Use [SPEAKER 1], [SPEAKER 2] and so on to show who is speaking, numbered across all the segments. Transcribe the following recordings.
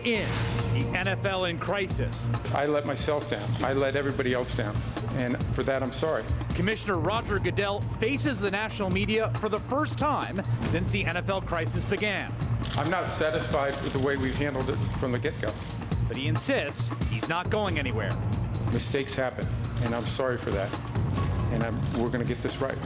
[SPEAKER 1] in the NFL in crisis.
[SPEAKER 2] I let myself down. I let everybody else down. And for that, I'm sorry.
[SPEAKER 1] Commissioner Roger Goodell faces the national media for the first time since the NFL crisis began.
[SPEAKER 2] I'm not satisfied with the way we've handled it from the get-go.
[SPEAKER 1] But he insists he's not going anywhere.
[SPEAKER 2] Mistakes happen, and I'm sorry for that. And we're going to get this right.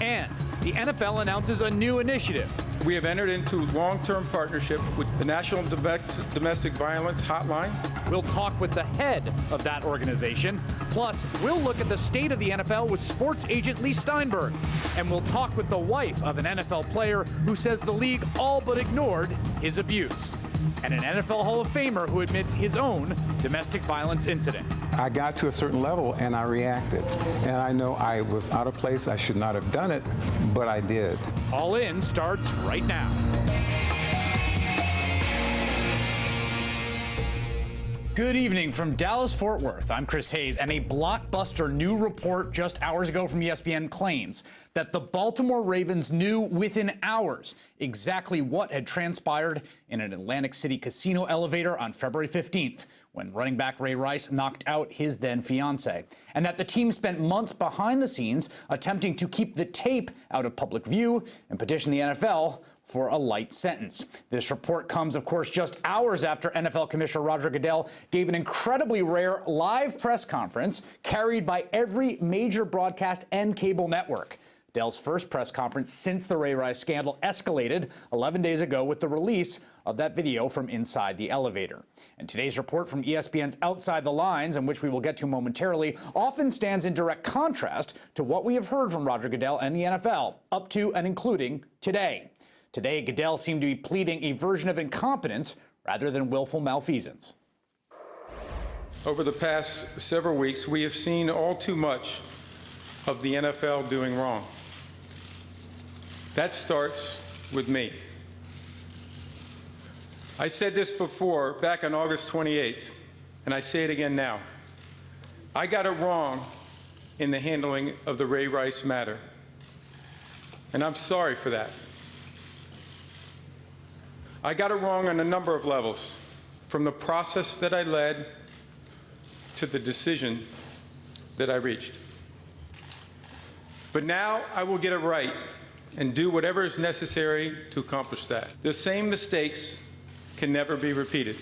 [SPEAKER 1] And the NFL announces a new initiative.
[SPEAKER 2] We have entered into long-term partnership with the National Domestic Violence Hotline.
[SPEAKER 1] We'll talk with the head of that organization. Plus, we'll look at the state of the NFL with sports agent Lee Steinberg. And we'll talk with the wife of an NFL player who says the league all but ignored his abuse. And an NFL Hall of Famer who admits his own domestic violence incident.
[SPEAKER 3] I got to a certain level and I reacted. And I know I was out of place. I should not have done it, but I did.
[SPEAKER 1] All In starts right now. Good evening from Dallas-Fort Worth. I'm Chris Hayes, and a blockbuster new report just hours ago from ESPN claims that the Baltimore Ravens knew within hours exactly what had transpired in an Atlantic City casino elevator on February 15th when running back Ray Rice knocked out his then-fiancée, and that the team spent months behind the scenes attempting to keep the tape out of public view and petition the NFL for a light sentence. This report comes, of course, just hours after NFL Commissioner Roger Goodell gave an incredibly rare live press conference carried by every major broadcast and cable network. Goodell's first press conference since the Ray Rice scandal escalated 11 days ago with the release of that video from inside the elevator. And today's report from ESPN's Outside the Lines, in which we will get to momentarily, often stands in direct contrast to what we have heard from Roger Goodell and the NFL, up to and including today. Today, Goodell seemed to be pleading a version of incompetence rather than willful malfeasance.
[SPEAKER 2] Over the past several weeks, we have seen all too much of the NFL doing wrong. That starts with me. I said this before, back on August 28th, and I say it again now. I got it wrong in the handling of the Ray Rice matter, and I'm sorry for that. I got it wrong on a number of levels, from the process that I led to the decision that I reached. But now I will get it right and do whatever is necessary to accomplish that. The same mistakes can never be repeated.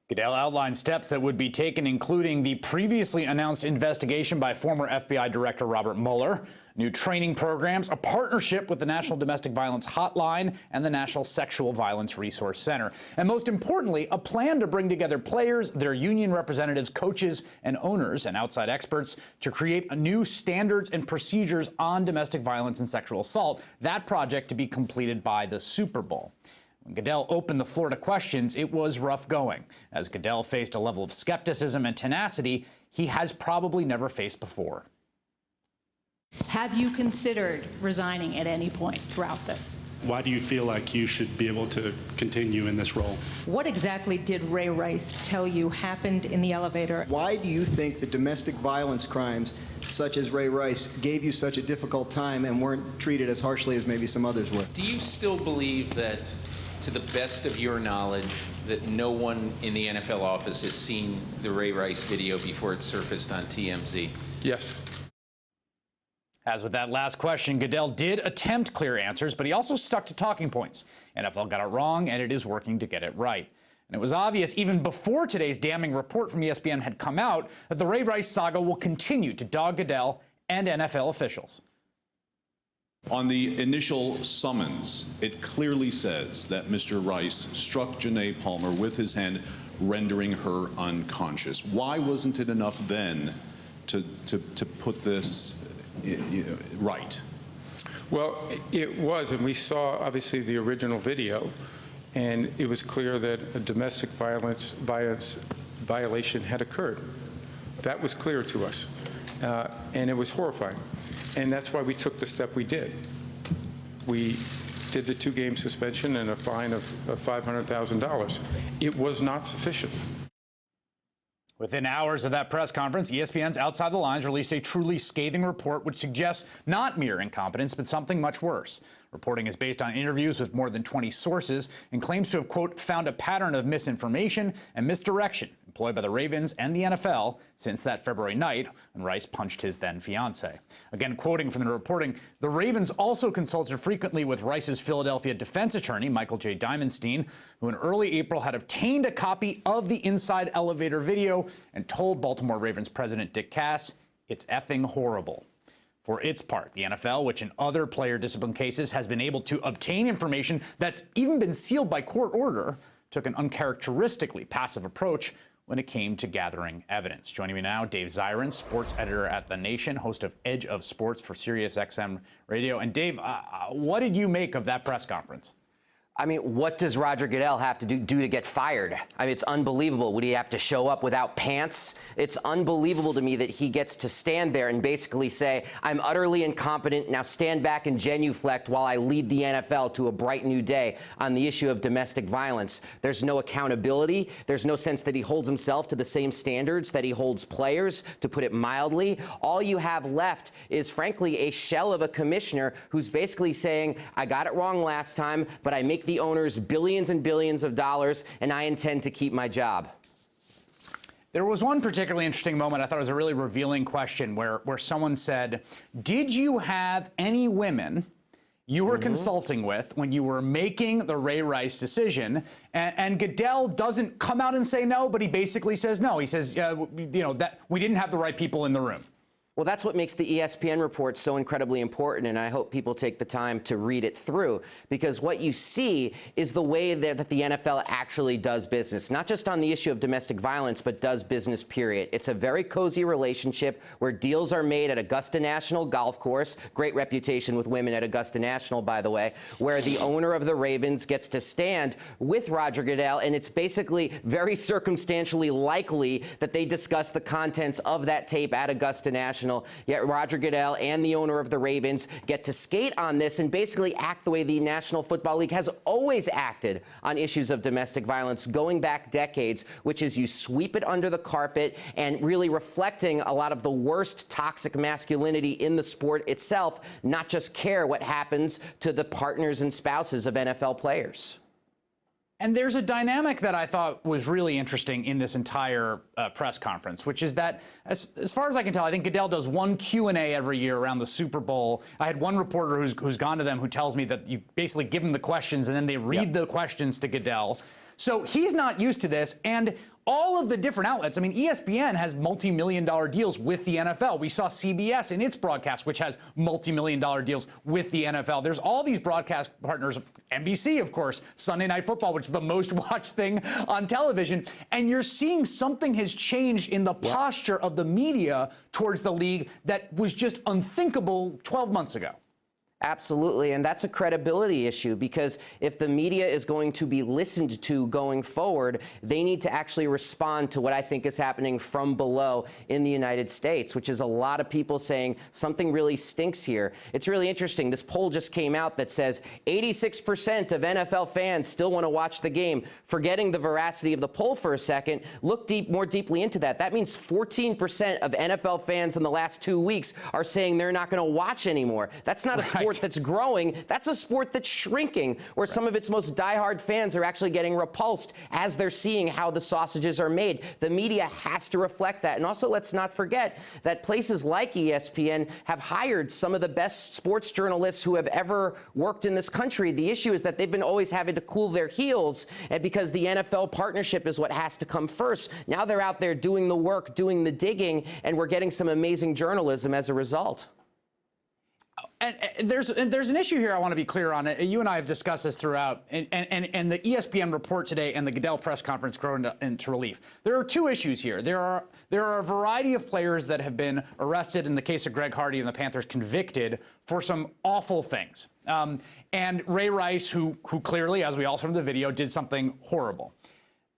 [SPEAKER 1] Goodell outlined steps that would be taken, including the previously announced investigation by former FBI Director Robert Mueller, new training programs, a partnership with the National Domestic Violence Hotline and the National Sexual Violence Resource Center, and most importantly, a plan to bring together players, their union representatives, coaches, and owners, and outside experts to create new standards and procedures on domestic violence and sexual assault. That project to be completed by the Super Bowl. When Goodell opened the floor to questions, it was rough going, as Goodell faced a level of skepticism and tenacity he has probably never faced before.
[SPEAKER 4] Have you considered resigning at any point throughout this?
[SPEAKER 5] Why do you feel like you should be able to continue in this role?
[SPEAKER 4] What exactly did Ray Rice tell you happened in the elevator?
[SPEAKER 6] Why do you think that domestic violence crimes such as Ray Rice gave you such a difficult time and weren't treated as harshly as maybe some others were?
[SPEAKER 7] Do you still believe that, to the best of your knowledge, that no one in the NFL office has seen the Ray Rice video before it surfaced on TMZ?
[SPEAKER 2] Yes.
[SPEAKER 1] As with that last question, Goodell did attempt clear answers, but he also stuck to talking points. NFL got it wrong, and it is working to get it right. And it was obvious even before today's damning report from ESPN had come out that the Ray Rice saga will continue to dog Goodell and NFL officials.
[SPEAKER 8] On the initial summons, it clearly says that Mr. Rice struck Janae Palmer with his hand, rendering her unconscious. Why wasn't it enough then to put this right?
[SPEAKER 2] Well, it was, and we saw, obviously, the original video, and it was clear that a domestic violence violation had occurred. That was clear to us, and it was horrifying. And that's why we took the step we did. We did the 2-game suspension and a fine of $500,000. It was not sufficient.
[SPEAKER 1] Within hours of that press conference, ESPN's Outside the Lines released a truly scathing report which suggests not mere incompetence, but something much worse. Reporting is based on interviews with more than 20 sources and claims to have, quote, found a pattern of misinformation and misdirection employed by the Ravens and the NFL since that February night when Rice punched his then fiancée. Again, quoting from the reporting, the Ravens also consulted frequently with Rice's Philadelphia defense attorney, Michael J. Diamondstein, who in early April had obtained a copy of the inside elevator video and told Baltimore Ravens president Dick Cass, "It's effing horrible." For its part, the NFL, which in other player discipline cases has been able to obtain information that's even been sealed by court order, took an uncharacteristically passive approach when it came to gathering evidence. Joining me now, Dave Zirin, sports editor at The Nation, host of Edge of Sports for SiriusXM Radio. And Dave, what did you make of that press conference?
[SPEAKER 9] I mean, what does Roger Goodell have to do to get fired? I mean, it's unbelievable. Would he have to show up without pants? It's unbelievable to me that he gets to stand there and basically say, I'm utterly incompetent. Now stand back and genuflect while I lead the NFL to a bright new day on the issue of domestic violence. There's no accountability. There's no sense that he holds himself to the same standards that he holds players, to put it mildly. All you have left is, frankly, a shell of a commissioner who's basically saying, I got it wrong last time, but I make the owners billions and billions of dollars, and I intend to keep my job.
[SPEAKER 1] There was one particularly interesting moment. I thought it was a really revealing question where someone said, did you have any women you were consulting with when you were making the Ray Rice decision? And Goodell doesn't come out and say no, but he basically says no. He says, that we didn't have the right people in the room.
[SPEAKER 9] Well, that's what makes the ESPN report so incredibly important, and I hope people take the time to read it through, because what you see is the way that the NFL actually does business, not just on the issue of domestic violence, but does business, period. It's a very cozy relationship where deals are made at Augusta National Golf Course, great reputation with women at Augusta National, by the way, where the owner of the Ravens gets to stand with Roger Goodell, and it's basically very circumstantially likely that they discuss the contents of that tape at Augusta National. Yet Roger Goodell and the owner of the Ravens get to skate on this and basically act the way the National Football League has always acted on issues of domestic violence going back decades, which is you sweep it under the carpet and really reflecting a lot of the worst toxic masculinity in the sport itself, not just care what happens to the partners and spouses of NFL players.
[SPEAKER 1] And there's a dynamic that I thought was really interesting in this entire press conference, which is that, as far as I can tell, I think Goodell does one Q&A every year around the Super Bowl. I had one reporter who's gone to them who tells me that you basically give them the questions and then they read the questions to Goodell. So he's not used to this. And all of the different outlets, I mean, ESPN has multi-million-dollar deals with the NFL. We saw CBS in its broadcast, which has multi-million-dollar deals with the NFL. There's all these broadcast partners, NBC, of course, Sunday Night Football, which is the most watched thing on television. And you're seeing something has changed in the posture of the media towards the league that was just unthinkable 12 months ago.
[SPEAKER 9] Absolutely, and that's a credibility issue, because if the media is going to be listened to going forward, they need to actually respond to what I think is happening from below in the United States, which is a lot of people saying something really stinks here. It's really interesting. This poll just came out that says 86% of NFL fans still want to watch the game. Forgetting the veracity of the poll for a second, look more deeply into that. That means 14% of NFL fans in the last 2 weeks are saying they're not going to watch anymore. That's not a sport that's growing. That's a sport that's shrinking, where some of its most diehard fans are actually getting repulsed as they're seeing how the sausages are made. The media has to reflect that. And also, let's not forget that places like ESPN have hired some of the best sports journalists who have ever worked in this country. The issue is that they've been always having to cool their heels because the NFL partnership is what has to come first. Now they're out there doing the work, doing the digging, and we're getting some amazing journalism as a result.
[SPEAKER 1] And there's an issue here I want to be clear on. You and I have discussed this throughout, and the ESPN report today and the Goodell press conference grow into relief. There are two issues here. There are a variety of players that have been arrested, in the case of Greg Hardy and the Panthers, convicted for some awful things. And Ray Rice, who clearly, as we all saw in the video, did something horrible.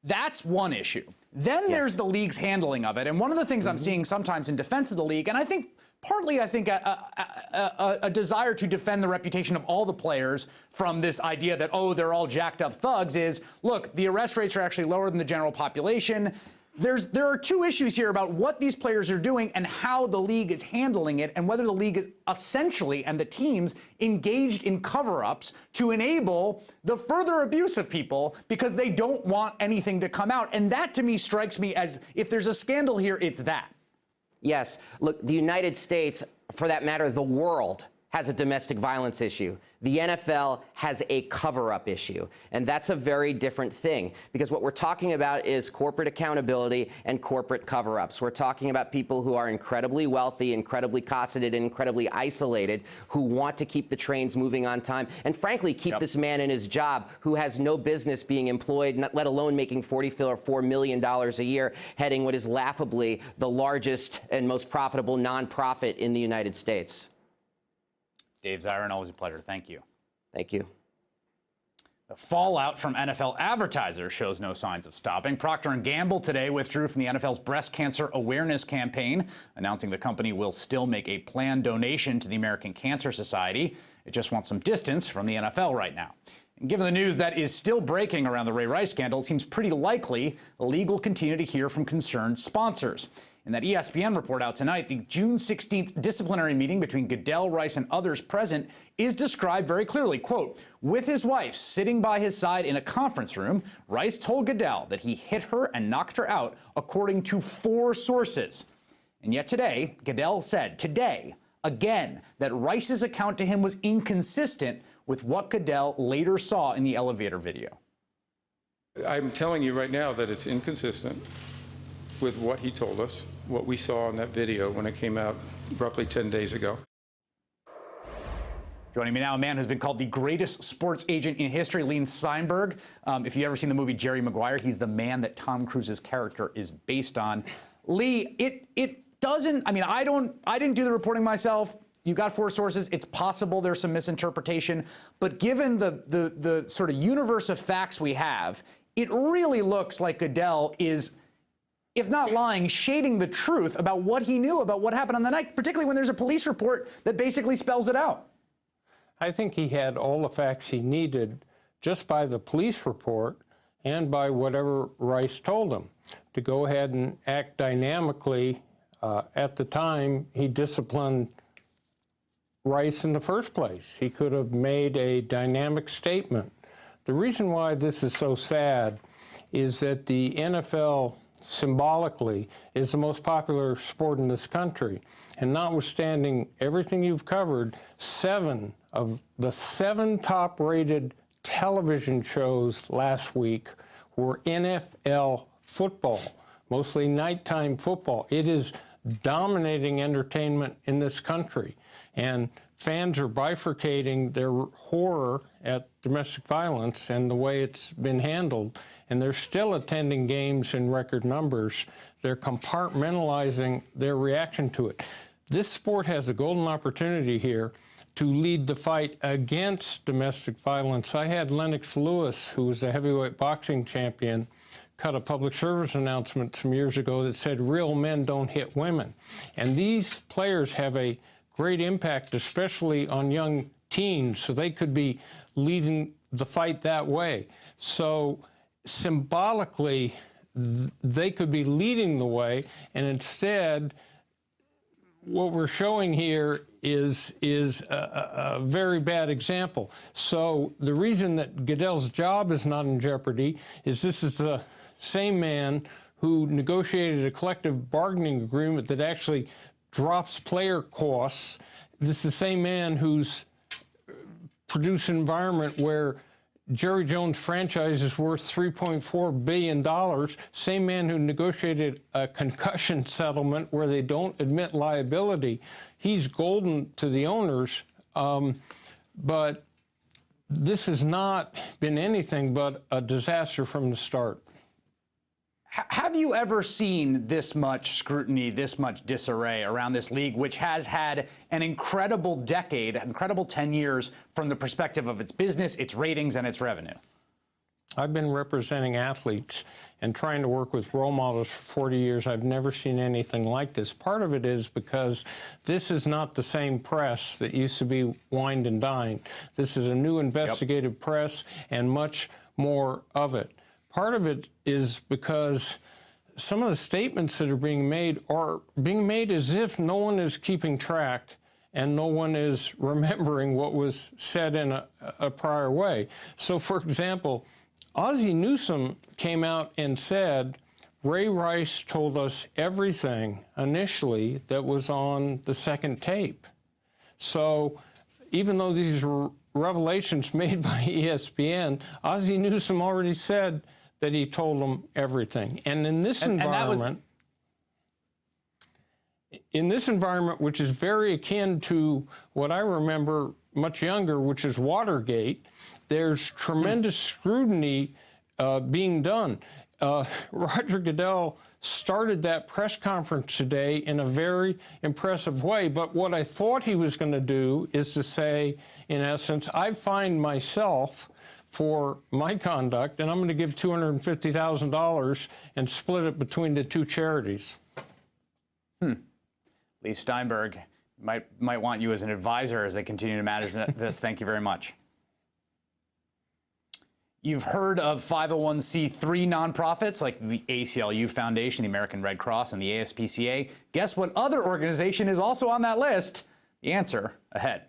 [SPEAKER 1] That's one issue. Then there's the league's handling of it. And one of the things I'm seeing sometimes in defense of the league, and I think partly, a desire to defend the reputation of all the players from this idea that, oh, they're all jacked up thugs, is, look, the arrest rates are actually lower than the general population. there are two issues here about what these players are doing and how the league is handling it, and whether the league is essentially, and the teams, engaged in cover-ups to enable the further abuse of people because they don't want anything to come out. And that, to me, strikes me as, if there's a scandal here, it's that.
[SPEAKER 9] Yes. Look, the United States, for that matter, the world, has a domestic violence issue. The NFL has a cover-up issue, and that's a very different thing, because what we're talking about is corporate accountability and corporate cover-ups. We're talking about people who are incredibly wealthy, incredibly cosseted, and incredibly isolated, who want to keep the trains moving on time, and frankly, keep this man in his job, who has no business being employed, let alone making $44 million a year, heading what is laughably the largest and most profitable nonprofit in the United States.
[SPEAKER 1] Dave Zirin, always a pleasure. Thank you.
[SPEAKER 9] Thank you.
[SPEAKER 1] The fallout from NFL advertisers shows no signs of stopping. Procter & Gamble today withdrew from the NFL's breast cancer awareness campaign, announcing the company will still make a planned donation to the American Cancer Society. It just wants some distance from the NFL right now. And given the news that is still breaking around the Ray Rice scandal, it seems pretty likely the league will continue to hear from concerned sponsors. In that ESPN report out tonight, the June 16th disciplinary meeting between Goodell, Rice, and others present is described very clearly. Quote, with his wife sitting by his side in a conference room, Rice told Goodell that he hit her and knocked her out, according to 4 sources. And yet today, Goodell said today, again, that Rice's account to him was inconsistent with what Goodell later saw in the elevator video.
[SPEAKER 2] I'm telling you right now that it's inconsistent with what he told us, what we saw in that video when it came out roughly 10 days ago.
[SPEAKER 1] Joining me now, a man who's been called the greatest sports agent in history, Lee Steinberg. If you've ever seen the movie Jerry Maguire, he's the man that Tom Cruise's character is based on. Lee, it doesn't, I mean, I didn't do the reporting myself. You got 4 sources. It's possible there's some misinterpretation, but given the sort of universe of facts we have, it really looks like Goodell is, if not lying, shading the truth about what he knew about what happened on the night, particularly when there's a police report that basically spells it out.
[SPEAKER 10] I think he had all the facts he needed just by the police report and by whatever Rice told him to go ahead and act dynamically. At the time, he disciplined Rice in the first place. He could have made a dynamic statement. The reason why this is so sad is that the NFL symbolically is the most popular sport in this country. And notwithstanding everything you've covered, 7 of the 7 top-rated television shows last week were NFL football, mostly nighttime football. It is dominating entertainment in this country. And fans are bifurcating their horror at domestic violence and the way it's been handled, and they're still attending games in record numbers. They're compartmentalizing their reaction to it. This sport has a golden opportunity here to lead the fight against domestic violence. I had Lennox Lewis, who was the heavyweight boxing champion, cut a public service announcement some years ago that said real men don't hit women. And these players have a great impact, especially on young teens, so they could be leading the fight that way. So symbolically, they could be leading the way, and instead, what we're showing here is a very bad example. So the reason that Goodell's job is not in jeopardy is this is the same man who negotiated a collective bargaining agreement that actually drops player costs. This is the same man who's produced an environment where Jerry Jones' franchise is worth $3.4 billion. Same man who negotiated a concussion settlement where they don't admit liability. He's golden to the owners, but this has not been anything but a disaster from the start.
[SPEAKER 1] Have you ever seen this much scrutiny, this much disarray around this league, which has had an incredible decade, incredible 10 years from the perspective of its business, its ratings, and its revenue?
[SPEAKER 10] I've been representing athletes and trying to work with role models for 40 years. I've never seen anything like this. Part of it is because this is not the same press that used to be wined and dined. This is a new investigative press and much more of it. Part of it is because some of the statements that are being made as if no one is keeping track and no one is remembering what was said in a prior way. So, for example, Ozzie Newsome came out and said, Ray Rice told us everything initially that was on the second tape. So even though these are revelations made by ESPN, Ozzie Newsome already said that he told them everything. And in this environment, which is very akin to what I remember much younger, which is Watergate, there's tremendous scrutiny being done. Roger Goodell started that press conference today in a very impressive way, but what I thought he was going to do is to say, in essence, I fined myself for my conduct, and I'm going to give $250,000 and split it between the two charities.
[SPEAKER 1] Lee Steinberg might want you as an advisor as they continue to manage this. Thank you very much. You've heard of 501c3 nonprofits like the ACLU Foundation, the American Red Cross, and the ASPCA. Guess what other organization is also on that list? The answer ahead.